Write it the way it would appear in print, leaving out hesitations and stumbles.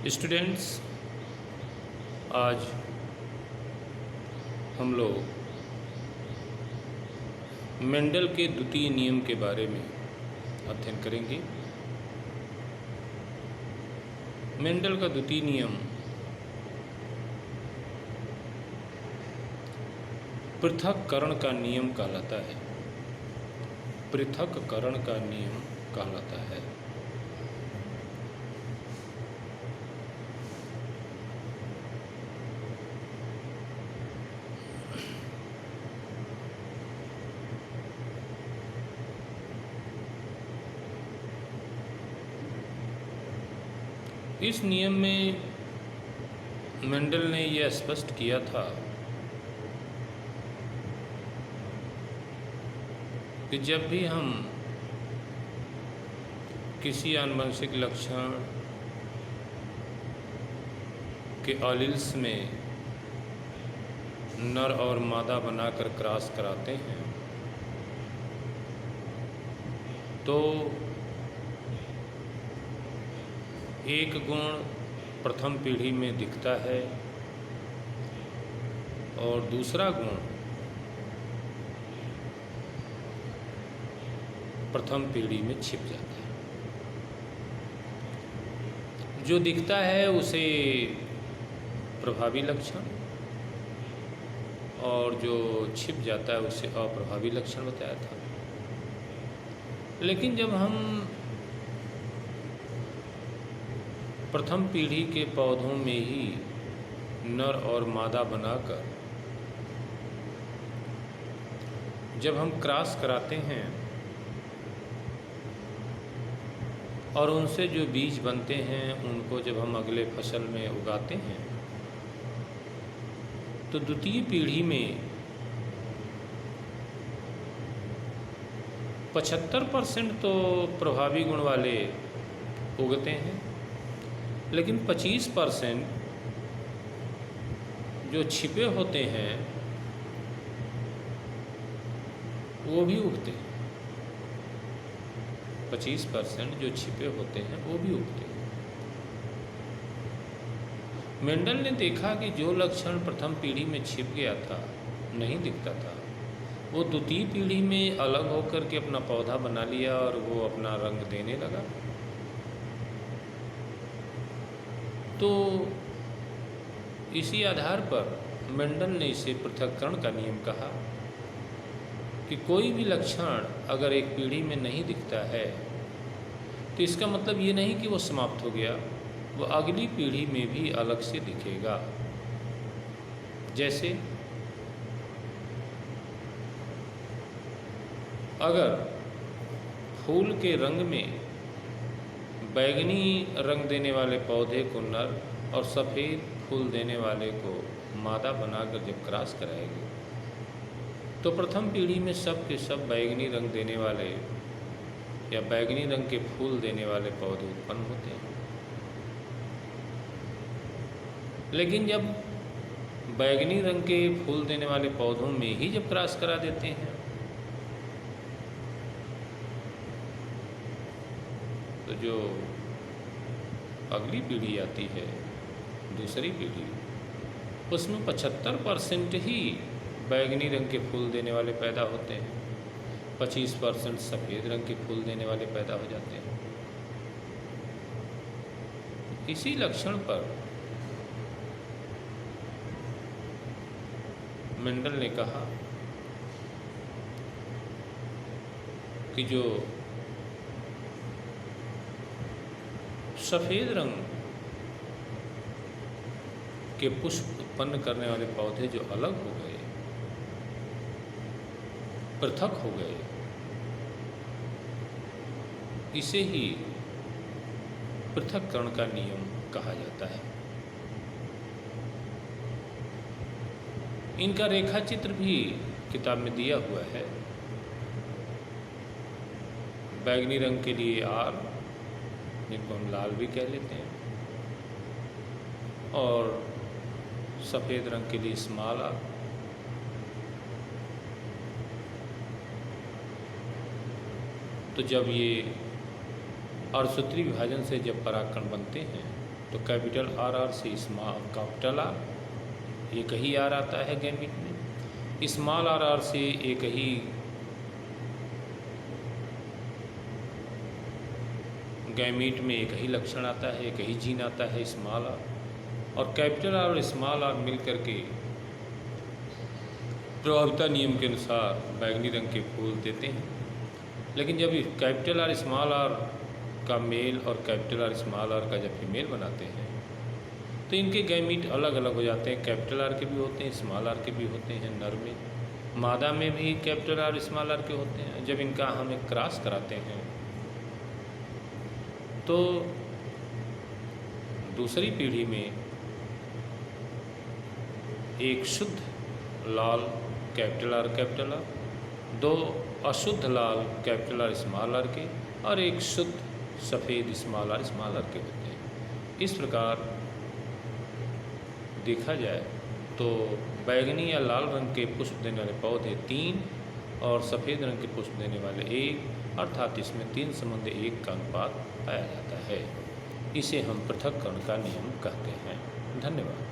Students, आज हम लोग मेंडल के द्वितीय नियम के बारे में अध्ययन करेंगे। मेंडल का द्वितीय नियम पृथक्करण का नियम कहलाता है। पृथक्करण का नियम कहलाता है। इस नियम में मेंडल ने यह स्पष्ट किया था कि जब भी हम किसी आनुवंशिक लक्षण के एलील्स में नर और मादा बनाकर क्रॉस कराते हैं तो एक गुण प्रथम पीढ़ी में दिखता है और दूसरा गुण प्रथम पीढ़ी में छिप जाता है। जो दिखता है उसे प्रभावी लक्षण और जो छिप जाता है उसे अप्रभावी लक्षण बताया था। लेकिन जब हम प्रथम पीढ़ी के पौधों में ही नर और मादा बनाकर जब हम क्रॉस कराते हैं और उनसे जो बीज बनते हैं उनको जब हम अगले फसल में उगाते हैं तो द्वितीय पीढ़ी में 75% तो प्रभावी गुण वाले उगते हैं, लेकिन 25% जो छिपे होते हैं वो भी उगते हैं। 25% जो छिपे होते हैं वो भी उगते हैं। मेंडल ने देखा कि जो लक्षण प्रथम पीढ़ी में छिप गया था, नहीं दिखता था, वो द्वितीय पीढ़ी में अलग होकर के अपना पौधा बना लिया और वो अपना रंग देने लगा। तो इसी आधार पर मेंडल ने इसे पृथक्करण का नियम कहा कि कोई भी लक्षण अगर एक पीढ़ी में नहीं दिखता है तो इसका मतलब ये नहीं कि वो समाप्त हो गया, वो अगली पीढ़ी में भी अलग से दिखेगा। जैसे अगर फूल के रंग में बैंगनी रंग देने वाले पौधे को नर और सफ़ेद फूल देने वाले को मादा बनाकर जब क्रॉस कराएंगे तो प्रथम पीढ़ी में सब के सब बैंगनी रंग देने वाले या बैंगनी रंग के फूल देने वाले पौधे उत्पन्न होते हैं। लेकिन जब बैंगनी रंग के फूल देने वाले पौधों में ही जब क्रॉस करा देते हैं तो जो अगली पीढ़ी आती है, दूसरी पीढ़ी, उसमें 75% ही बैंगनी रंग के फूल देने वाले पैदा होते हैं, 25% सफ़ेद रंग के फूल देने वाले पैदा हो जाते हैं। इसी लक्षण पर मेंडल ने कहा कि जो सफ़ेद रंग के पुष्प उत्पन्न करने वाले पौधे जो अलग हो गए, पृथक हो गए, इसे ही पृथक्करण का नियम कहा जाता है। इनका रेखा चित्र भी किताब में दिया हुआ है। बैंगनी रंग के लिए R, जिनको हम लाल भी कह लेते हैं, और सफ़ेद रंग के लिए स्मॉल r। तो जब ये अर्धसूत्री विभाजन से जब परागकण बनते हैं तो कैपिटल आर से स्मॉल कैपिटल आर एक ही आर आता है गैमीट में, स्मॉल आर से एक ही गैमीट में एक ही लक्षण आता है, एक ही जीन आता है स्मॉल आर, और कैपिटल आर और स्मॉल आर मिल करके प्रभाविता नियम के अनुसार बैंगनी रंग के फूल देते हैं। लेकिन जब कैपिटल आर स्मॉल आर का मेल और कैपिटल आर स्मॉल आर का जब फीमेल बनाते हैं तो इनके गैमीट अलग अलग हो जाते हैं। कैपिटल आर के भी होते हैं, स्मॉल आर के भी होते हैं नर में, मादा में भी कैपिटल आर स्मॉल आर के होते हैं। जब इनका हम एक क्रॉस कराते हैं तो दूसरी पीढ़ी में एक शुद्ध लाल कैपिटल आर, दो अशुद्ध लाल कैपिटल आर स्मॉल आर के, और एक शुद्ध सफ़ेद स्मॉल आर के होते हैं। इस प्रकार देखा जाए तो बैगनी या लाल रंग के पुष्प देने वाले पौधे 3 और सफ़ेद रंग के पुष्प देने वाले 1, अर्थात इसमें 3 संबंध 1 का अनुपात पाया जाता है। इसे हम पृथक्करण का नियम कहते हैं। धन्यवाद।